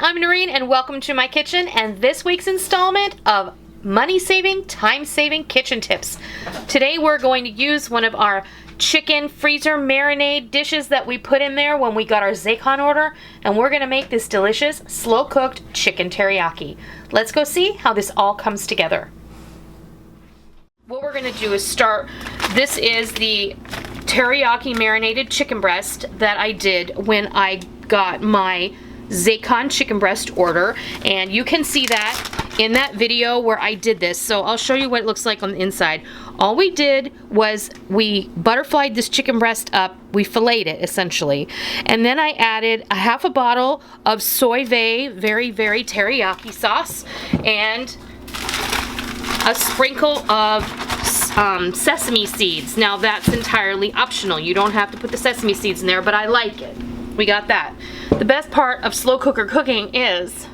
I'm Noreen and welcome to my kitchen and this week's installment of money-saving, time-saving kitchen tips. Today we're going to use one of our chicken freezer marinade dishes that we put in there when we got our Zaycon order, and we're going to make this delicious slow-cooked chicken teriyaki. Let's go see how this all comes together. What we're going to do is start, this is the teriyaki marinated chicken breast that I did when I got my Zaycon chicken breast order, and you can see that in that video where I did this. So I'll show you what it looks like on the inside. All we did was we butterflied this chicken breast up, we filleted it essentially, and then I added a half a bottle of Soy Vey Very Teriyaki sauce and a sprinkle of sesame seeds. Now that's entirely optional. You don't have to put the sesame seeds in there, but I like it. We got that. The best part of slow cooker cooking is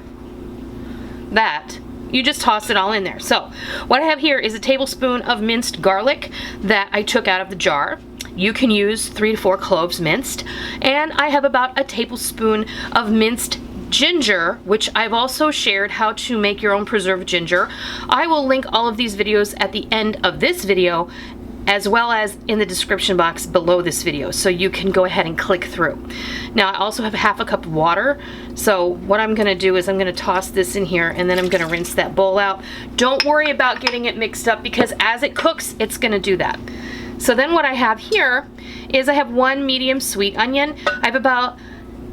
that you just toss it all in there. So what I have here is a tablespoon of minced garlic that I took out of the jar. You can use 3 to 4 cloves minced, and I have about a tablespoon of minced ginger, which I've also shared how to make your own preserved ginger. I will link all of these videos at the end of this video, as well as in the description box below this video, so you can go ahead and click through. Now I also have half a cup of water, so what I'm gonna do is I'm gonna toss this in here and then I'm gonna rinse that bowl out. Don't worry about getting it mixed up because as it cooks, it's gonna do that. So then what I have here is I have 1 medium sweet onion. I have about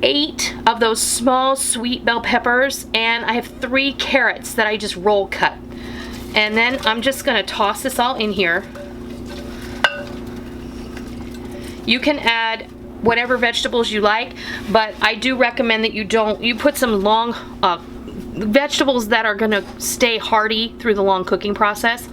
8 of those small sweet bell peppers, and I have 3 carrots that I just roll cut. And then I'm just gonna toss this all in here. You can add whatever vegetables you like, but I do recommend that you put some long vegetables that are gonna stay hearty through the long cooking process.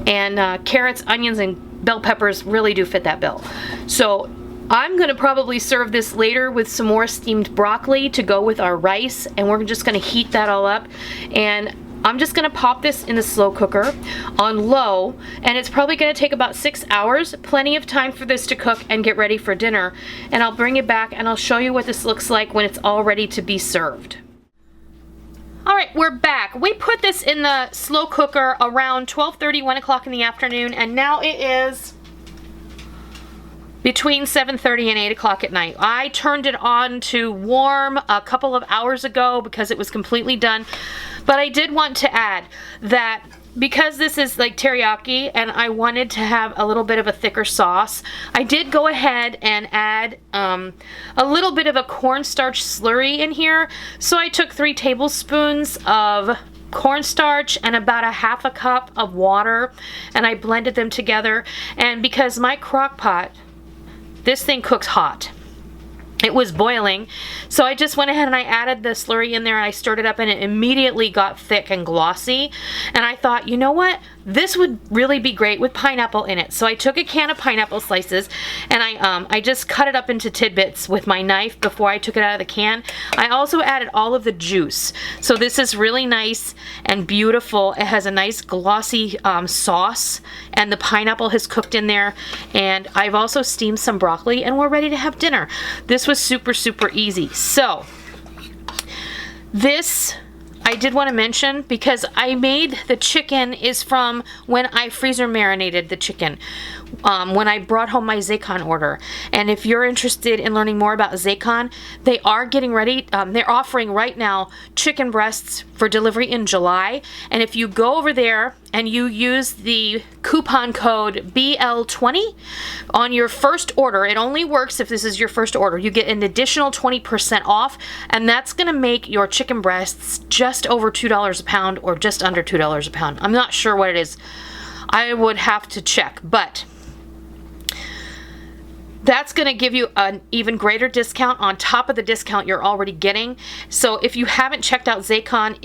And carrots, onions, and bell peppers really do fit that bill. So I'm gonna probably serve this later with some more steamed broccoli to go with our rice, and we're just gonna heat that all up. And I'm just gonna pop this in the slow cooker on low, and it's probably gonna take about 6 hours. Plenty of time for this to cook and get ready for dinner. And I'll bring it back and I'll show you what this looks like when it's all ready to be served. All right, we're back. We put this in the slow cooker around 12:30, 1 o'clock in the afternoon, and now it is between 7:30 and 8 o'clock at night. I turned it on to warm a couple of hours ago because it was completely done. But I did want to add that because this is like teriyaki and I wanted to have a little bit of a thicker sauce, I did go ahead and add a little bit of a cornstarch slurry in here. So I took 3 tablespoons of cornstarch and about a half a cup of water, and I blended them together. And because my crock pot, this thing cooks hot, it was boiling, so I just went ahead and I added the slurry in there and I stirred it up, and it immediately got thick and glossy. And I thought, you know what? This would really be great with pineapple in it. So I took a can of pineapple slices and I just cut it up into tidbits with my knife before I took it out of the can. I also added all of the juice. So this is really nice and beautiful. It has a nice glossy sauce, and the pineapple has cooked in there. And I've also steamed some broccoli, and we're ready to have dinner. This was super easy. So this I did want to mention because I made the chicken is from when I freezer marinated the chicken when I brought home my Zaycon order. And if you're interested in learning more about Zaycon, they are getting ready. They're offering right now chicken breasts for delivery in July. And if you go over there and you use the coupon code BL20 on your first order, it only works if this is your first order, you get an additional 20% off, and that's gonna make your chicken breasts just over $2 a pound or just under $2 a pound. I'm not sure what it is. I would have to check, but that's going to give you an even greater discount on top of the discount you're already getting. So if you haven't checked out Zaycon,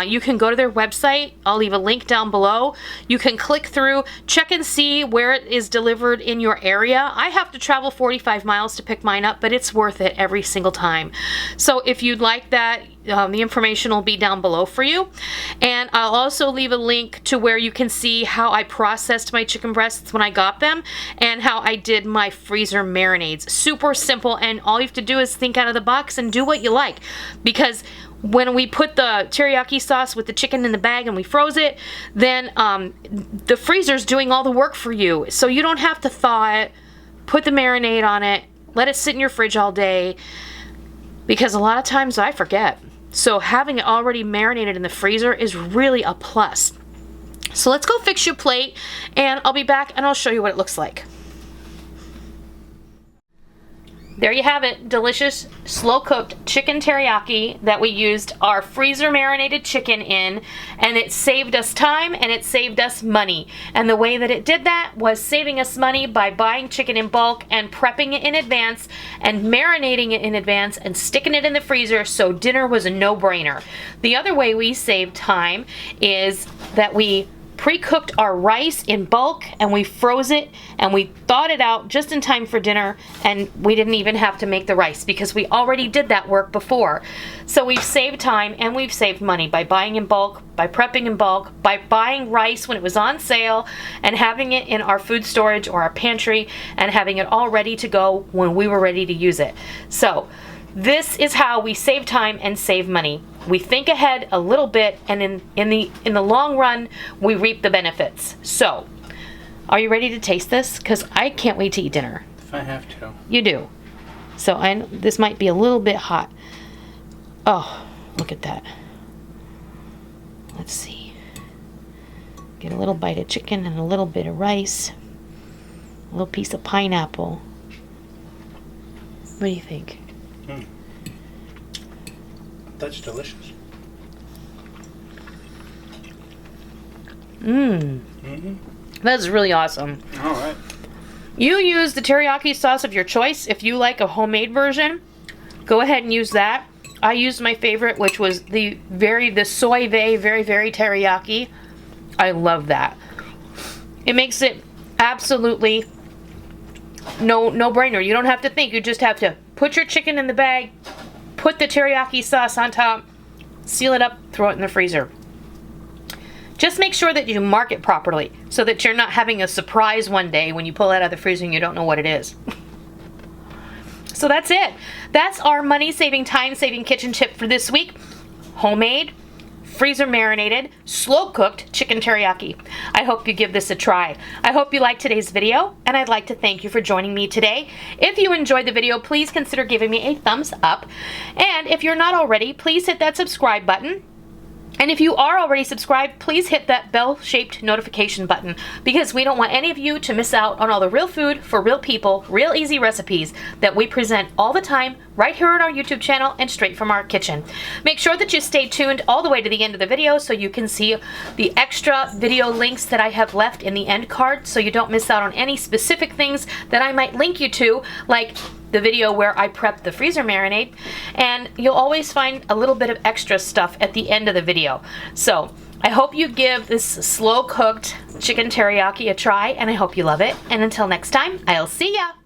you can go to their website. I'll leave a link down below. You can click through, check and see where it is delivered in your area. I have to travel 45 miles to pick mine up, but it's worth it every single time. So if you'd like that, the information will be down below for you. And I'll also leave a link to where you can see how I processed my chicken breasts when I got them and how I did my freezer marinades. Super simple, and all you have to do is think out of the box and do what you like. Because when we put the teriyaki sauce with the chicken in the bag and we froze it, then the freezer's doing all the work for you. So you don't have to thaw it, put the marinade on it, let it sit in your fridge all day, because a lot of times I forget. So having it already marinated in the freezer is really a plus. So let's go fix your plate, and I'll be back and I'll show you what it looks like. There you have it, delicious slow-cooked chicken teriyaki that we used our freezer marinated chicken in, and it saved us time and it saved us money. And the way that it did that was saving us money by buying chicken in bulk and prepping it in advance and marinating it in advance and sticking it in the freezer, so dinner was a no-brainer. The other way we saved time is that we pre-cooked our rice in bulk and we froze it and we thawed it out just in time for dinner, and we didn't even have to make the rice because we already did that work before. So we've saved time and we've saved money by buying in bulk, by prepping in bulk, by buying rice when it was on sale and having it in our food storage or our pantry and having it all ready to go when we were ready to use it. So this is how we save time and save money. We think ahead a little bit, and in the long run, we reap the benefits. So, are you ready to taste this? Because I can't wait to eat dinner. If I have to. You do. So this might be a little bit hot. Oh, look at that. Let's see. Get a little bite of chicken and a little bit of rice. A little piece of pineapple. What do you think? That's delicious. That's really awesome. All right. You use the teriyaki sauce of your choice. If you like a homemade version, go ahead and use that. I used my favorite, which was the Soy Vey Very Teriyaki. I love that. It makes it absolutely no-brainer. You don't have to think. You just have to put your chicken in the bag, put the teriyaki sauce on top, seal it up, throw it in the freezer. Just make sure that you mark it properly so that you're not having a surprise one day when you pull it out of the freezer and you don't know what it is. So that's it. That's our money-saving, time-saving kitchen tip for this week. Homemade, freezer marinated, slow-cooked chicken teriyaki. I hope you give this a try. I hope you liked today's video, and I'd like to thank you for joining me today. If you enjoyed the video, please consider giving me a thumbs up. And if you're not already, please hit that subscribe button. And if you are already subscribed, please hit that bell-shaped notification button, because we don't want any of you to miss out on all the real food for real people, real easy recipes that we present all the time right here on our YouTube channel and straight from our kitchen. Make sure that you stay tuned all the way to the end of the video so you can see the extra video links that I have left in the end card, so you don't miss out on any specific things that I might link you to, like the video where I prepped the freezer marinade, and you'll always find a little bit of extra stuff at the end of the video. So I hope you give this slow cooked chicken teriyaki a try, and I hope you love it. And until next time, I'll see ya!